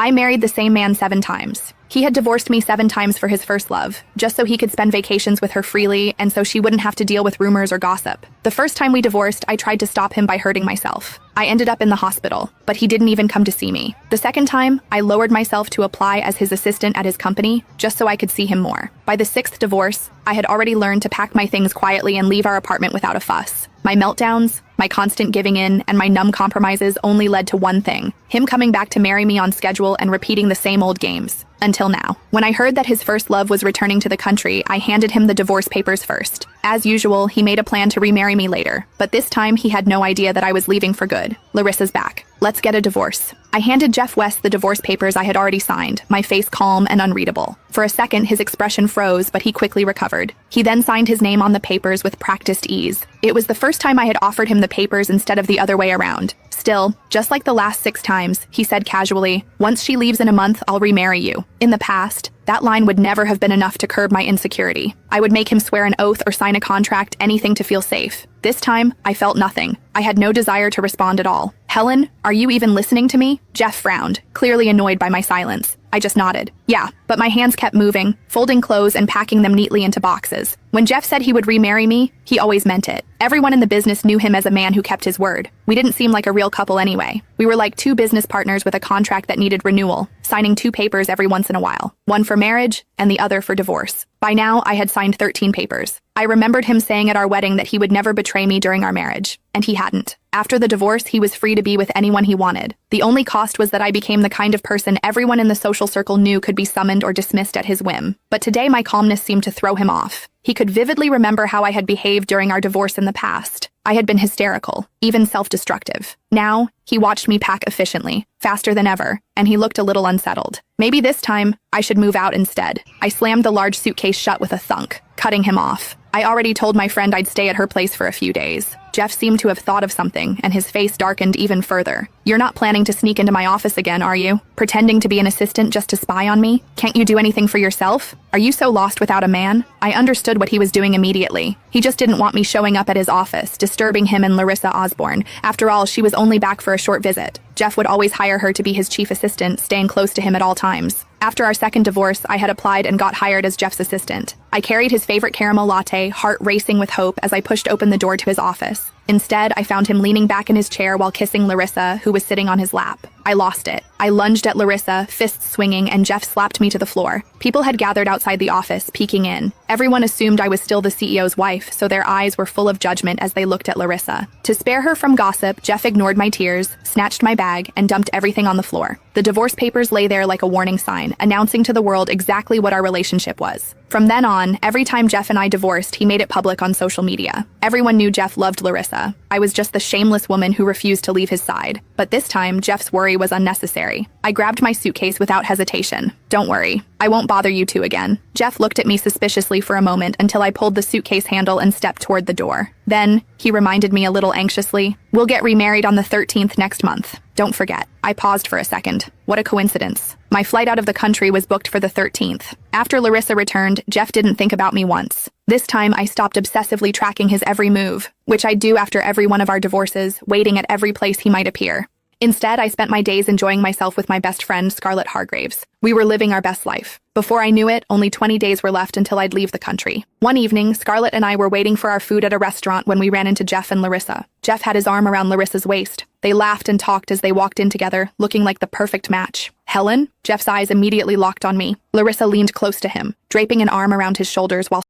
I married the same man 7 times. He had divorced me 7 times for his first love, just so he could spend vacations with her freely and so she wouldn't have to deal with rumors or gossip. The first time we divorced, I tried to stop him by hurting myself. I ended up in the hospital, but he didn't even come to see me. The second time, I lowered myself to apply as his assistant at his company, just so I could see him more. By the 6th divorce, I had already learned to pack my things quietly and leave our apartment without a fuss. My meltdowns, my constant giving in, and my numb compromises only led to one thing: him coming back to marry me on schedule and repeating the same old games. Until now. When I heard that his first love was returning to the country, I handed him the divorce papers first. As usual, he made a plan to remarry me later, but this time he had no idea that I was leaving for good. Larissa's back. Let's get a divorce. I handed Jeff West the divorce papers I had already signed, my face calm and unreadable. For a second, his expression froze, but he quickly recovered. He then signed his name on the papers with practiced ease. It was the first time I had offered him the papers instead of the other way around. Still, just like the last 6 times, he said casually, "Once she leaves in a month, I'll remarry you." In the past, that line would never have been enough to curb my insecurity. I would make him swear an oath or sign a contract, anything to feel safe. This time, I felt nothing. I had no desire to respond at all. "Helen, are you even listening to me?" Jeff frowned, clearly annoyed by my silence. I just nodded. Yeah, but my hands kept moving, folding clothes and packing them neatly into boxes. When Jeff said he would remarry me, he always meant it. Everyone in the business knew him as a man who kept his word. We didn't seem like a real couple anyway. We were like 2 business partners with a contract that needed renewal, signing 2 papers every once in a while. One for marriage and the other for divorce. By now, I had signed 13 papers. I remembered him saying at our wedding that he would never betray me during our marriage, and he hadn't. After the divorce, he was free to be with anyone he wanted. The only cost was that I became the kind of person everyone in the social circle knew could be summoned or dismissed at his whim. But today my calmness seemed to throw him off. He could vividly remember how I had behaved during our divorce in the past. I had been hysterical, even self-destructive. Now, he watched me pack efficiently, faster than ever, and he looked a little unsettled. Maybe this time, I should move out instead. I slammed the large suitcase shut with a thunk, cutting him off. I already told my friend I'd stay at her place for a few days. Jeff seemed to have thought of something, and his face darkened even further. "You're not planning to sneak into my office again, are you? Pretending to be an assistant just to spy on me? Can't you do anything for yourself? Are you so lost without a man?" I understood what he was doing immediately. He just didn't want me showing up at his office, disturbing him and Larissa Osborne. After all, she was only back for a short visit. Jeff would always hire her to be his chief assistant, staying close to him at all times. After our second divorce, I had applied and got hired as Jeff's assistant. I carried his favorite caramel latte, heart racing with hope as I pushed open the door to his office. Instead, I found him leaning back in his chair while kissing Larissa, who was sitting on his lap. I lost it. I lunged at Larissa, fists swinging, and Jeff slapped me to the floor. People had gathered outside the office, peeking in. Everyone assumed I was still the CEO's wife, so their eyes were full of judgment as they looked at Larissa. To spare her from gossip, Jeff ignored my tears, snatched my bag, and dumped everything on the floor. The divorce papers lay there like a warning sign, announcing to the world exactly what our relationship was. From then on, every time Jeff and I divorced, he made it public on social media. Everyone knew Jeff loved Larissa. I was just the shameless woman who refused to leave his side. But this time, Jeff's worry was unnecessary. I grabbed my suitcase without hesitation. "Don't worry, I won't bother you two again." Jeff looked at me suspiciously for a moment until I pulled the suitcase handle and stepped toward the door. Then, he reminded me a little anxiously, "We'll get remarried on the 13th next month. Don't forget." I paused for a second. What a coincidence. My flight out of the country was booked for the 13th. After Larissa returned, Jeff didn't think about me once. This time, I stopped obsessively tracking his every move, which I'd do after every one of our divorces, waiting at every place he might appear. Instead, I spent my days enjoying myself with my best friend, Scarlett Hargraves. We were living our best life. Before I knew it, only 20 days were left until I'd leave the country. One evening, Scarlett and I were waiting for our food at a restaurant when we ran into Jeff and Larissa. Jeff had his arm around Larissa's waist. They laughed and talked as they walked in together, looking like the perfect match. "Helen?" Jeff's eyes immediately locked on me. Larissa leaned close to him, draping an arm around his shoulders while